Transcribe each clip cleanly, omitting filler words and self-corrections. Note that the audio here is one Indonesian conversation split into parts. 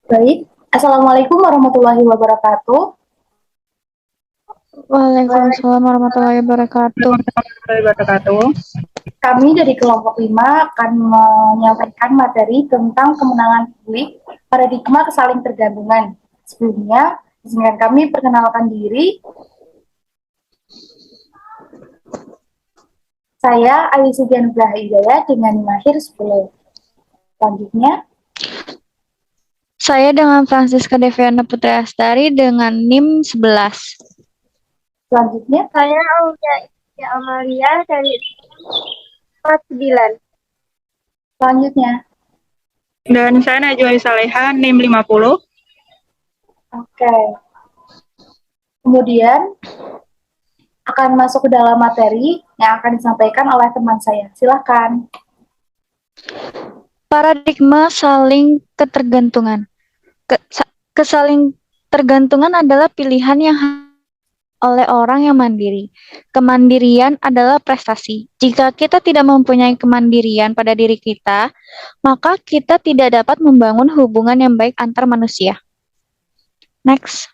Baik, Assalamualaikum warahmatullahi wabarakatuh. Waalaikumsalam warahmatullahi wabarakatuh. Warahmatullahi wabarakatuh. Kami dari kelompok 5 akan menyampaikan materi tentang kemenangan publik paradigma kesaling tergantungan. Sebelumnya, izinkan kami perkenalkan diri. Saya Ayu Subian Hidayat dengan mahir 10. Selanjutnya, Saya dengan Francisca Deviana Putri Astari dengan NIM 11. selanjutnya, Saya Aulia Amalia dari 49. selanjutnya. Dan saya Najwa Saleha, NIM 50. Oke. Kemudian akan masuk ke dalam materi yang akan disampaikan oleh teman saya. Silakan. Paradigma saling ketergantungan. Kesaling tergantungan adalah pilihan yang oleh orang yang mandiri. Kemandirian adalah prestasi. Jika kita tidak mempunyai kemandirian pada diri kita, maka kita tidak dapat membangun hubungan yang baik antar manusia. Next.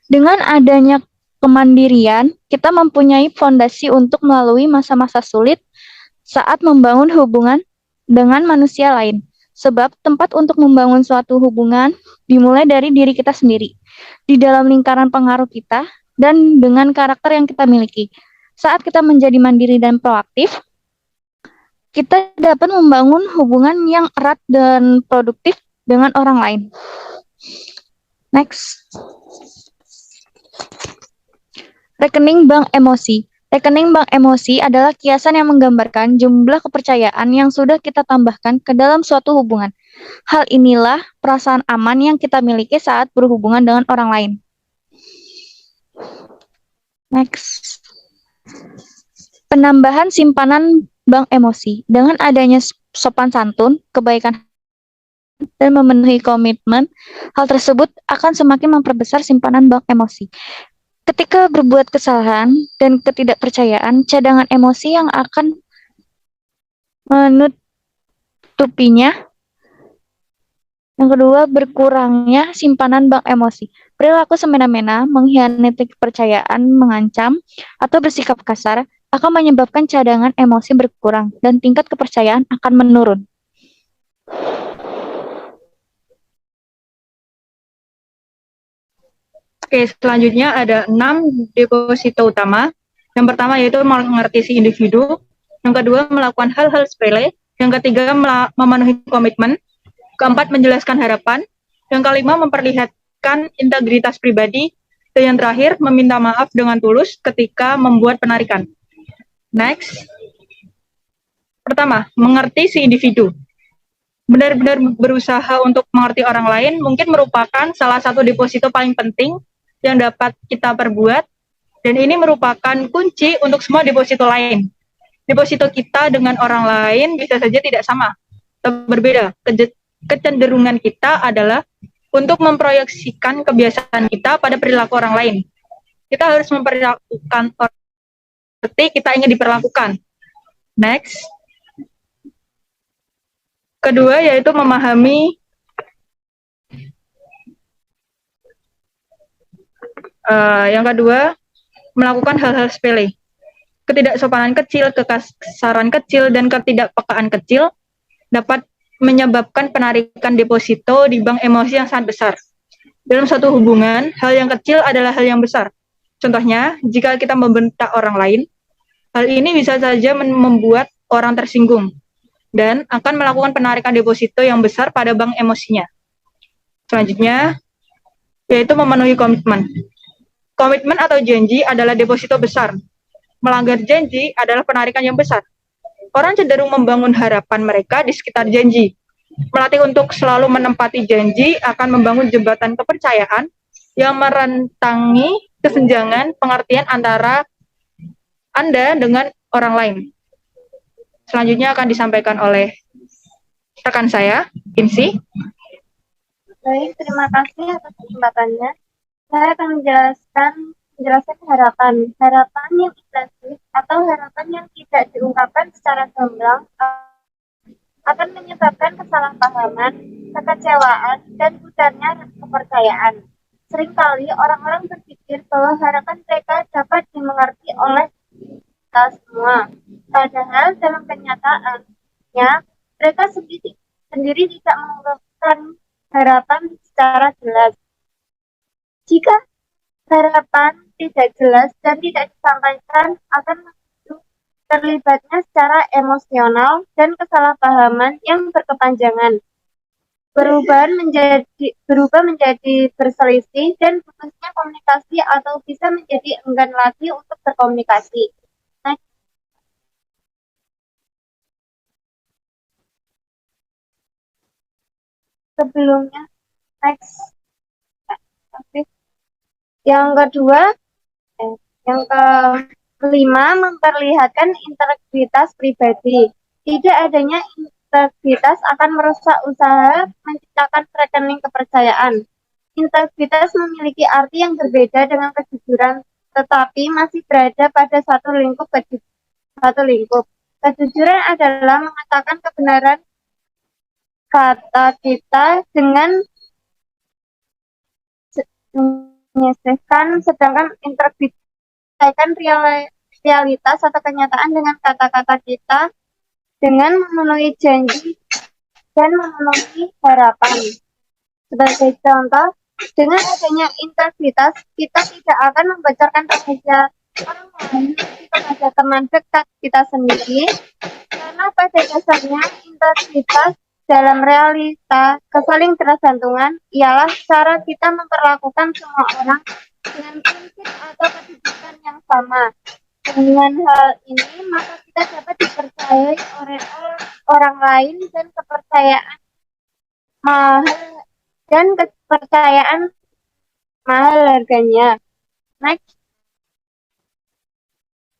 Dengan adanya kemandirian, kita mempunyai fondasi untuk melalui masa-masa sulit saat membangun hubungan dengan manusia lain. Sebab tempat untuk membangun suatu hubungan dimulai dari diri kita sendiri, di dalam lingkaran pengaruh kita, dan dengan karakter yang kita miliki. Saat kita menjadi mandiri dan proaktif, kita dapat membangun hubungan yang erat dan produktif dengan orang lain. Next. Rekening bank emosi. Rekening bank emosi adalah kiasan yang menggambarkan jumlah kepercayaan yang sudah kita tambahkan ke dalam suatu hubungan. Hal inilah perasaan aman yang kita miliki saat berhubungan dengan orang lain. Next. Penambahan simpanan bank emosi. Dengan adanya sopan santun, kebaikan dan memenuhi komitmen, hal tersebut akan semakin memperbesar simpanan bank emosi. Ketika berbuat kesalahan dan ketidakpercayaan, cadangan emosi yang akan menutupinya. Yang kedua, berkurangnya simpanan bank emosi. Perilaku semena-mena, mengkhianati kepercayaan, mengancam, atau bersikap kasar akan menyebabkan cadangan emosi berkurang dan tingkat kepercayaan akan menurun. Oke, selanjutnya ada 6 deposito utama. Yang pertama yaitu mengerti si individu. Yang kedua, melakukan hal-hal sepele. Yang ketiga, memenuhi komitmen. Keempat, menjelaskan harapan. Yang kelima, memperlihatkan integritas pribadi. Dan yang terakhir, meminta maaf dengan tulus ketika membuat penarikan. Next. Pertama, mengerti si individu. Benar-benar berusaha untuk mengerti orang lain mungkin merupakan salah satu deposito paling penting yang dapat kita perbuat, dan ini merupakan kunci untuk semua deposito lain. Deposito kita dengan orang lain bisa saja tidak sama atau berbeda. Kecenderungan kita adalah untuk memproyeksikan kebiasaan kita pada perilaku orang lain. Kita harus memperlakukan orang seperti kita ingin diperlakukan. Next. Kedua yaitu memahami yang kedua, melakukan hal-hal sepele. Ketidaksopanan kecil, kekasaran kecil, dan ketidakpekaan kecil dapat menyebabkan penarikan deposito di bank emosi yang sangat besar. Dalam suatu hubungan, hal yang kecil adalah hal yang besar. Contohnya, jika kita membentak orang lain, hal ini bisa saja membuat orang tersinggung dan akan melakukan penarikan deposito yang besar pada bank emosinya. Selanjutnya, yaitu memenuhi komitmen. Komitmen atau janji adalah deposito besar. Melanggar janji adalah penarikan yang besar. Orang cenderung membangun harapan mereka di sekitar janji. Melatih untuk selalu menempati janji akan membangun jembatan kepercayaan yang merentangi kesenjangan pengertian antara Anda dengan orang lain. Selanjutnya akan disampaikan oleh rekan saya, Imsi. Baik, terima kasih atas kesempatannya. Saya akan menjelaskan menjelaskan harapan. Harapan yang implisit atau harapan yang tidak diungkapkan secara gamblang akan menyebabkan kesalahpahaman, kekecewaan, dan pudarnya kepercayaan. Seringkali orang-orang berpikir bahwa harapan mereka dapat dimengerti oleh kita semua. Padahal dalam kenyataannya, mereka sendiri tidak mengungkapkan harapan secara jelas. Jika harapan tidak jelas dan tidak disampaikan akan memicu terlibatnya secara emosional dan kesalahpahaman yang berkepanjangan, berubah menjadi berselisih dan putusnya komunikasi atau bisa menjadi enggan lagi untuk berkomunikasi. Nah, sebelumnya, next. Oke. Yang kedua, yang kelima, memperlihatkan integritas pribadi. Tidak adanya integritas akan merusak usaha menciptakan rekening kepercayaan. Integritas memiliki arti yang berbeda dengan kejujuran, tetapi masih berada pada satu lingkup. Kejujuran adalah mengatakan kebenaran kata kita dengan menyisihkan, sedangkan integritas realitas atau kenyataan dengan kata-kata kita dengan memenuhi janji dan memenuhi harapan. Sebagai contoh, dengan adanya integritas, kita tidak akan membocorkan rahasia orang lain kepada teman dekat kita sendiri, karena pada dasarnya integritas dalam realita kesaling tergantungan ialah cara kita memperlakukan semua orang dengan prinsip atau kedudukan yang sama. Dengan hal ini, maka kita dapat dipercayai oleh orang lain dan kepercayaan mahal harganya. Next.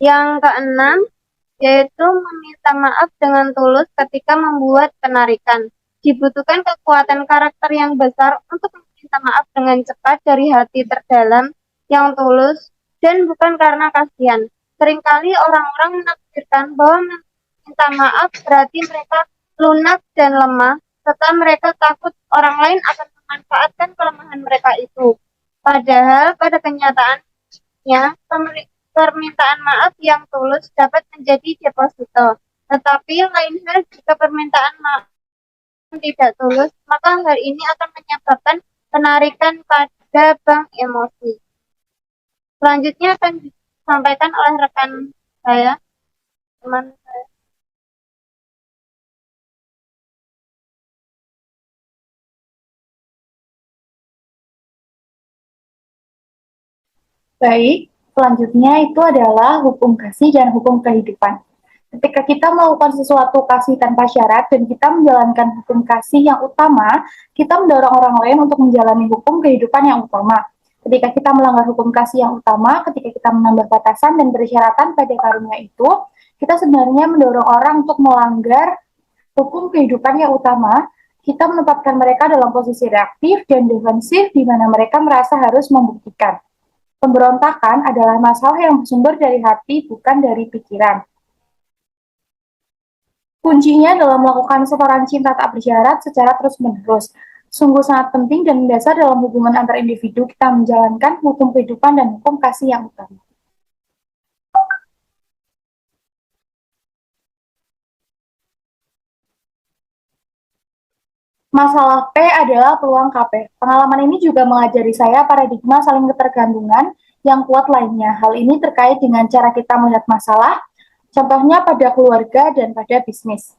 Yang keenam, yaitu meminta maaf dengan tulus ketika membuat penarikan. Dibutuhkan kekuatan karakter yang besar untuk meminta maaf dengan cepat dari hati terdalam yang tulus dan bukan karena kasihan. Seringkali orang-orang menafsirkan bahwa meminta maaf berarti mereka lunak dan lemah, serta mereka takut orang lain akan memanfaatkan kelemahan mereka itu. Padahal pada kenyataannya, permintaan maaf yang tulus dapat menjadi deposito. Tetapi lain hal jika permintaan maaf tidak tulus, maka hal ini akan menyebabkan penarikan pada bank emosi. Selanjutnya akan disampaikan oleh rekan saya, teman saya. Baik, selanjutnya itu adalah hukum kasih dan hukum kehidupan. Ketika kita melakukan sesuatu kasih tanpa syarat dan kita menjalankan hukum kasih yang utama, kita mendorong orang lain untuk menjalani hukum kehidupan yang utama. Ketika kita melanggar hukum kasih yang utama, ketika kita menambah batasan dan persyaratan pada karunia itu, kita sebenarnya mendorong orang untuk melanggar hukum kehidupan yang utama. Kita menempatkan mereka dalam posisi reaktif dan defensif di mana mereka merasa harus membuktikan. Pemberontakan adalah masalah yang bersumber dari hati, bukan dari pikiran. Kuncinya dalam melakukan setoran cinta tak bersyarat secara terus-menerus. Sungguh sangat penting dan mendasar dalam hubungan antar individu kita menjalankan hukum kehidupan dan hukum kasih yang utama. Masalah P adalah peluang KP. Pengalaman ini juga mengajari saya paradigma saling ketergantungan yang kuat lainnya. Hal ini terkait dengan cara kita melihat masalah, contohnya pada keluarga dan pada bisnis.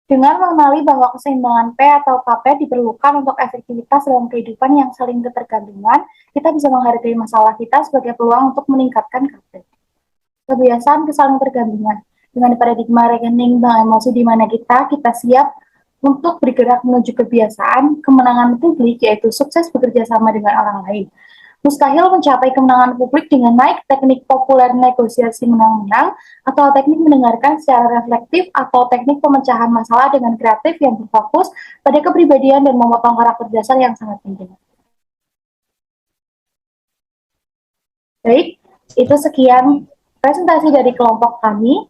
Dengan mengenali bahwa keseimbangan P atau KP diperlukan untuk efektivitas dalam kehidupan yang saling ketergantungan, kita bisa menghargai masalah kita sebagai peluang untuk meningkatkan KP. Kebiasaan kesaling tergantungan. dengan paradigma rekening bank emosi di mana kita siap untuk bergerak menuju kebiasaan kemenangan publik, yaitu sukses bekerja sama dengan orang lain. Mustahil mencapai kemenangan publik dengan naik teknik populer negosiasi menang-menang, atau teknik mendengarkan secara reflektif, atau teknik pemecahan masalah dengan kreatif yang berfokus pada kepribadian dan memotong karakter dasar yang sangat penting. Baik, itu sekian presentasi dari kelompok kami.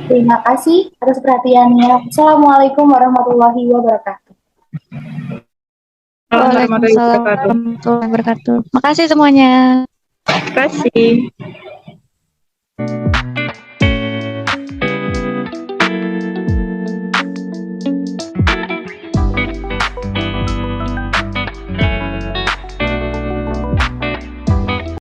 Terima kasih atas perhatiannya. Assalamualaikum warahmatullahi wabarakatuh. Waalaikumsalam warahmatullahi wabarakatuh. Makasih semuanya. Terima kasih.